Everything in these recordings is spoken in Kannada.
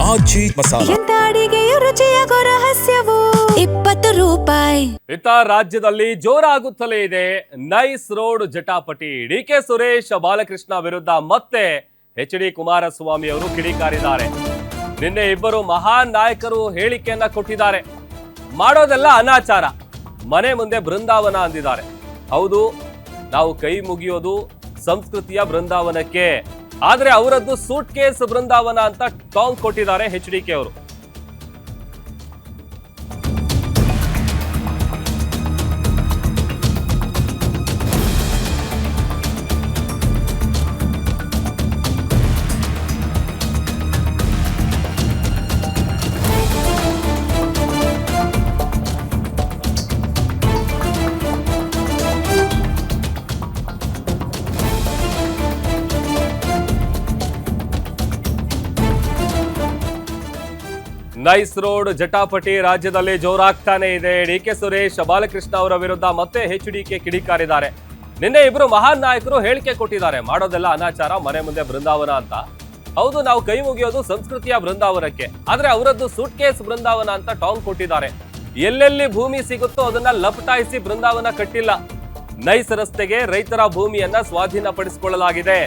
ಆಜಿ ಮಸಾಲ. ಎಂತ ಅಡಿಗೆಯ ರುಚಿಯಾಗೋ ರಹಸ್ಯವು 20 ರೂಪಾಯಿ. ಇತ್ತ ರಾಜ್ಯದಲ್ಲಿ ಜೋರಾಗುತ್ತಲೇ ಇದೆ ನೈಸ್ ರೋಡ್ ಜಟಾಪಟಿ. ಡಿಕೆ ಸುರೇಶ್ ಬಾಲಕೃಷ್ಣ ವಿರುದ್ಧ ಮತ್ತೆ ಎಚ್.ಡಿ. ಕುಮಾರಸ್ವಾಮಿ ಅವರು ಕಿಡಿಕಾರಿದ್ದಾರೆ. ನಿನ್ನೆ ಇಬ್ಬರು ಮಹಾನ್ ನಾಯಕರು ಹೇಳಿಕೆಯನ್ನ ಕೊಟ್ಟಿದ್ದಾರೆ. ಮಾಡೋದೆಲ್ಲ ಅನಾಚಾರ, ಮನೆ ಮುಂದೆ ಬೃಂದಾವನ ಅಂದಿದ್ದಾರೆ. ಹೌದು, ನಾವು ಕೈ ಮುಗಿಯೋದು ಸಂಸ್ಕೃತಿಯ ಬೃಂದಾವನಕ್ಕೆ, ಆದ್ರೆ ಅವರದ್ದು ಸೂಟ್ ಕೇಸ್ ಬೃಂದಾವನ ಅಂತ ಟಾಂಗ್ ಕೊಟ್ಟಿದ್ದಾರೆ ಎಚ್.ಡಿ.ಕೆ ಅವರು. ನೈಸ್ ರೋಡ್ ಜಟಾಪಟಿ ರಾಜ್ಯದಲ್ಲಿ ಜೋರಾಗ್ತಾನೆ ಇದೆ. ಡಿಕೆ ಸುರೇಶ್ ಬಾಲಕೃಷ್ಣ ಅವರ ವಿರುದ್ಧ ಮತ್ತೆ ಎಚ್.ಡಿ.ಕೆ ಕಿಡಿಕಾರಿದ್ದಾರೆ. ನಿನ್ನೆ ಇಬ್ರು ಮಹಾನ್ ನಾಯಕರು ಹೇಳಿಕೆ ಕೊಟ್ಟಿದ್ದಾರೆ. ಮಾಡೋದೆಲ್ಲ ಅನಾಚಾರ, ಮನೆ ಮುಂದೆ ಬೃಂದಾವನ ಅಂತ. ಹೌದು, ನಾವು ಕೈ ಮುಗಿಯೋದು ಸಂಸ್ಕೃತಿಯ ಬೃಂದಾವನಕ್ಕೆ, ಆದ್ರೆ ಅವರದ್ದು ಸೂಟ್ ಕೇಸ್ ಬೃಂದಾವನ ಅಂತ ಟಾಂಗ್ ಕೊಟ್ಟಿದ್ದಾರೆ. ಎಲ್ಲೆಲ್ಲಿ ಭೂಮಿ ಸಿಗುತ್ತೋ ಅದನ್ನ ಲಪಟಾಯಿಸಿ ಬೃಂದಾವನ ಕಟ್ಟಿಲ್ಲ. ನೈಸ್ ರಸ್ತೆಗೆ ರೈತರ ಭೂಮಿಯನ್ನ ಸ್ವಾಧೀನ ಪಡಿಸಿಕೊಳ್ಳಲಾಗಿದೆ.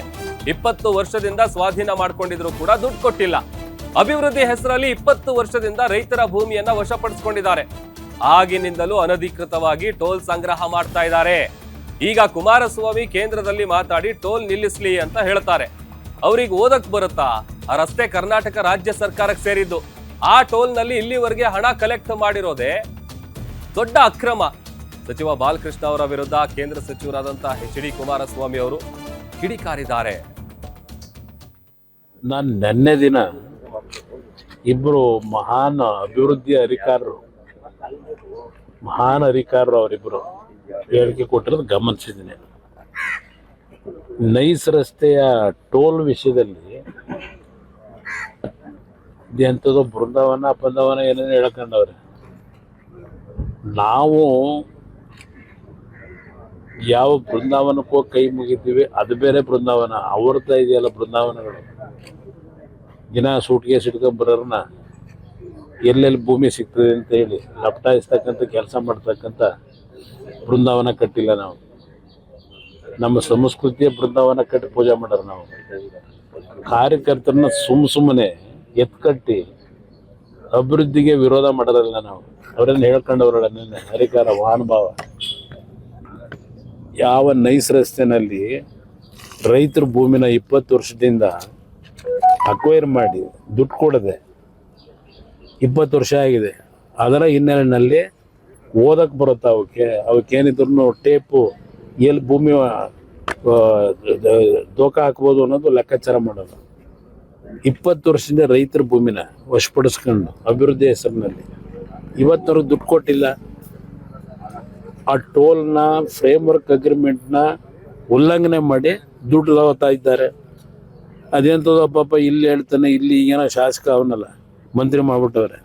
20 ವರ್ಷದಿಂದ ಸ್ವಾಧೀನ ಮಾಡ್ಕೊಂಡಿದ್ರು ಕೂಡ ದುಡ್ಡು ಕೊಟ್ಟಿಲ್ಲ. ಅಭಿವೃದ್ಧಿ ಹೆಸರಲ್ಲಿ 20 ವರ್ಷದಿಂದ ರೈತರ ಭೂಮಿಯನ್ನ ವಶಪಡಿಸಿಕೊಂಡಿದ್ದಾರೆ. ಆಗಿನಿಂದಲೂ ಅನಧಿಕೃತವಾಗಿ ಟೋಲ್ ಸಂಗ್ರಹ ಮಾಡ್ತಾ ಇದ್ದಾರೆ. ಈಗ ಕುಮಾರಸ್ವಾಮಿ ಕೇಂದ್ರದಲ್ಲಿ ಮಾತಾಡಿ ಟೋಲ್ ನಿಲ್ಲಿಸ್ಲಿ ಅಂತ ಹೇಳ್ತಾರೆ. ಅವ್ರಿಗೆ ಓದಕ್ ಬರುತ್ತಾ? ಆ ರಸ್ತೆ ಕರ್ನಾಟಕ ರಾಜ್ಯ ಸರ್ಕಾರಕ್ಕೆ ಸೇರಿದ್ದು. ಆ ಟೋಲ್ ನಲ್ಲಿ ಇಲ್ಲಿವರೆಗೆ ಹಣ ಕಲೆಕ್ಟ್ ಮಾಡಿರೋದೇ ದೊಡ್ಡ ಅಕ್ರಮ. ಸಚಿವ ಬಾಲಕೃಷ್ಣ ಅವರ ವಿರುದ್ಧ ಕೇಂದ್ರ ಸಚಿವರಾದಂತಹ ಎಚ್.ಡಿ. ಕುಮಾರಸ್ವಾಮಿ ಅವರು ಕಿಡಿಕಾರಿದ್ದಾರೆ. ನಾನು ನಿನ್ನೆ ದಿನ ಇಬ್ಬರು ಮಹಾನ್ ಅಭಿವೃದ್ಧಿ ಅಧಿಕಾರರು ಅವರಿಬ್ಬರು ಹೇಳಿಕೆ ಕೊಟ್ಟಿರೋದು ಗಮನಿಸಿದ್ದೀನಿ. ನೈಸ್ ರಸ್ತೆಯ ಟೋಲ್ ವಿಷಯದಲ್ಲಿ ಎಂಥದ್ದು ಬೃಂದಾವನ ಏನೇನು ಹೇಳ್ಕೊಂಡವ್ರೆ. ನಾವು ಯಾವ ಬೃಂದಾವನಕ್ಕೂ ಕೈ ಮುಗಿತೀವಿ, ಅದು ಬೇರೆ ಬೃಂದಾವನ. ಅವ್ರದ್ದ ಇದೆಯಲ್ಲ ಬೃಂದಾವನಗಳು. ದಿನ ಸೂಟ್ ಕೇಸ್ ಇಟ್ಕೊಂಡ್ಬರೋರನ್ನ ಎಲ್ಲೆಲ್ಲಿ ಭೂಮಿ ಸಿಗ್ತದೆ ಅಂತ ಹೇಳಿ ಲಪಟಾಯಿಸ್ತಕ್ಕಂಥ ಕೆಲಸ ಮಾಡ್ತಕ್ಕಂಥ ಬೃಂದಾವನ ಕಟ್ಟಿಲ್ಲ ನಾವು. ನಮ್ಮ ಸಂಸ್ಕೃತಿಯ ಬೃಂದಾವನ ಕಟ್ಟಿ ಪೂಜೆ ಮಾಡೋರು ನಾವು. ಕಾರ್ಯಕರ್ತರನ್ನ ಸುಮ್ಮನೆ ಎತ್ಕಟ್ಟಿ ಅಭಿವೃದ್ಧಿಗೆ ವಿರೋಧ ಮಾಡೋರಲ್ಲ ನಾವು. ಅವರನ್ನು ಹೇಳ್ಕೊಂಡವ್ರಲ್ಲ ನಿನ್ನೆ ಅಧಿಕಾರ ಮಹಾನುಭಾವ. ಯಾವ ನೈಸ್ ರಸ್ತೆನಲ್ಲಿ ರೈತರ ಭೂಮಿನ 20 ವರ್ಷದಿಂದ ಅಕ್ವೈರ್ ಮಾಡಿ ದುಡ್ಡು ಕೊಡದೆ 20 ವರ್ಷ ಆಗಿದೆ. ಅದರ ಹಿನ್ನೆಲೆಯಲ್ಲಿ ಓದಕ್ಕೆ ಬರುತ್ತೆ. ಅವಕ್ಕೇನಿದ್ರು ಟೇಪು ಎಲ್ಲಿ ಭೂಮಿ ದೋಖ ಹಾಕ್ಬೋದು ಅನ್ನೋದು ಲೆಕ್ಕಾಚಾರ ಮಾಡೋದು. 20 ವರ್ಷದಿಂದ ರೈತರ ಭೂಮಿನ ವಶಪಡಿಸ್ಕೊಂಡು ಅಭಿವೃದ್ಧಿ ಹೆಸರಿನಲ್ಲಿ ಇವತ್ತವ್ರಿಗೆ ದುಡ್ಡು ಕೊಟ್ಟಿಲ್ಲ. ಆ ಟೋಲ್ನ ಫ್ರೇಮ್ವರ್ಕ್ ಅಗ್ರಿಮೆಂಟ್ನ ಉಲ್ಲಂಘನೆ ಮಾಡಿ ದುಡ್ಡು ಲವತಾ ಇದ್ದಾರೆ. ಅದೆಂಥದ್ದು ಪಾಪ ಇಲ್ಲಿ ಹೇಳ್ತಾನೆ, ಇಲ್ಲಿ ಈಗೇನೋ ಶಾಸಕ ಅವನಲ್ಲ ಮಂತ್ರಿ ಮಾಡ್ಬಿಟ್ಟವ್ರೆ.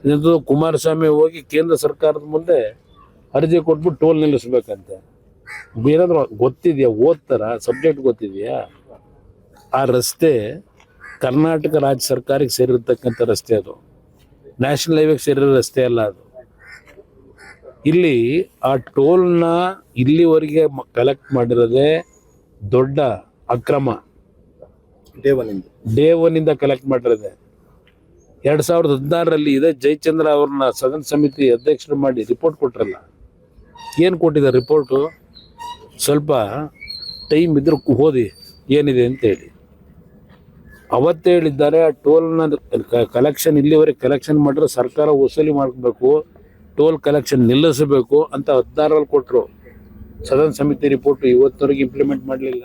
ಇದೆಂಥದ್ದು ಕುಮಾರಸ್ವಾಮಿ ಹೋಗಿ ಕೇಂದ್ರ ಸರ್ಕಾರದ ಮುಂದೆ ಅರ್ಜಿ ಕೊಟ್ಬಿಟ್ಟು ಟೋಲ್ ನಿಲ್ಲಿಸ್ಬೇಕಂತೆ. ಏನಾದರೂ ಗೊತ್ತಿದೆಯಾ? ಓದ್ತಾರ? ಸಬ್ಜೆಕ್ಟ್ ಗೊತ್ತಿದೆಯಾ? ಆ ರಸ್ತೆ ಕರ್ನಾಟಕ ರಾಜ್ಯ ಸರ್ಕಾರಕ್ಕೆ ಸೇರಿರ್ತಕ್ಕಂಥ ರಸ್ತೆ. ಅದು ನ್ಯಾಷನಲ್ ಹೈವೇಗೆ ಸೇರಿರೋ ರಸ್ತೆ ಅಲ್ಲ ಅದು. ಇಲ್ಲಿ ಆ ಟೋಲ್ನ ಇಲ್ಲಿವರೆಗೆ ಕಲೆಕ್ಟ್ ಮಾಡಿರೋದೇ ದೊಡ್ಡ ಅಕ್ರಮ. Day ಒನ್ನಿಂದ collect ಮಾಡಿರೋದೆ. 2016ರಲ್ಲಿ ಇದೇ ಜಯಚಂದ್ರ ಅವ್ರನ್ನ ಸದನ ಸಮಿತಿ ಅಧ್ಯಕ್ಷರು ಮಾಡಿ ರಿಪೋರ್ಟ್ ಕೊಟ್ರಲ್ಲ. ಏನು ಕೊಟ್ಟಿದ್ದಾರೆ ರಿಪೋರ್ಟು? ಸ್ವಲ್ಪ ಟೈಮ್ ಇದ್ರೆ ಓದಿ ಏನಿದೆ ಅಂತೇಳಿ. ಅವತ್ತೇ ಹೇಳಿದ್ದಾರೆ ಆ ಟೋಲ್ನ ಕಲೆಕ್ಷನ್ ಇಲ್ಲಿವರೆಗೆ ಕಲೆಕ್ಷನ್ ಮಾಡಿದ್ರೆ ಸರ್ಕಾರ ವಸೂಲಿ ಮಾಡಬೇಕು, ಟೋಲ್ ಕಲೆಕ್ಷನ್ ನಿಲ್ಲಿಸಬೇಕು ಅಂತ 16ರಲ್ಲಿ ಕೊಟ್ಟರು. ಸದನ ಸಮಿತಿ ರಿಪೋರ್ಟ್ ಇವತ್ತವರೆಗೆ ಇಂಪ್ಲಿಮೆಂಟ್ ಮಾಡಲಿಲ್ಲ.